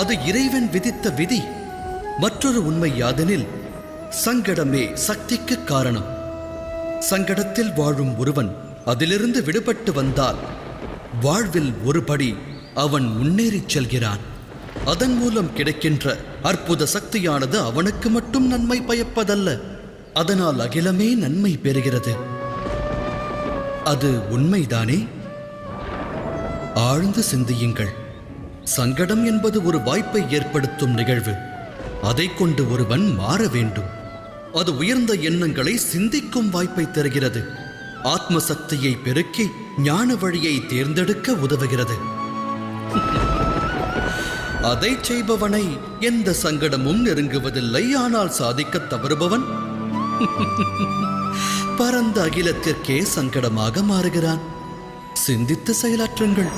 அது இறைவன் விதித்த விதி. மற்றொரு உண்மை யாதெனில், சங்கடமே சக்திக்கு காரணம். சங்கடத்தில் வாழும் ஒருவன் அதிலிருந்து விடுபட்டு வந்தால் வாழ்வில் ஒருபடி அவன் முன்னேறிச் செல்கிறான். அதன் மூலம் கிடைக்கின்ற அற்புத சக்தியானது அவனுக்கு மட்டும் நன்மை பயப்பதல்ல, அதனால் அகிலமே நன்மை பெறுகிறது. அது உண்மைதானே? ஆழ்ந்து சிந்தியுங்கள். சங்கடம் என்பது ஒரு வாய்ப்பை ஏற்படுத்தும் நிகழ்வு. அதை கொண்டு ஒருவன் மாற வேண்டும். அது உயர்ந்த எண்ணங்களை சிந்திக்கும் வாய்ப்பை தருகிறது. ஆத்ம சக்தியை பெருக்கி ஞான வழியை தேர்ந்தெடுக்க உதவுகிறது. அதை செய்பவனை எந்த சங்கடமும் நெருங்குவதில்லை. ஆனால் சாதிக்க தவறுபவன் பரந்த அகிலத்திற்கே சங்கடமாக மாறுகிறான். சிந்தித்து செயலாற்றுங்கள்.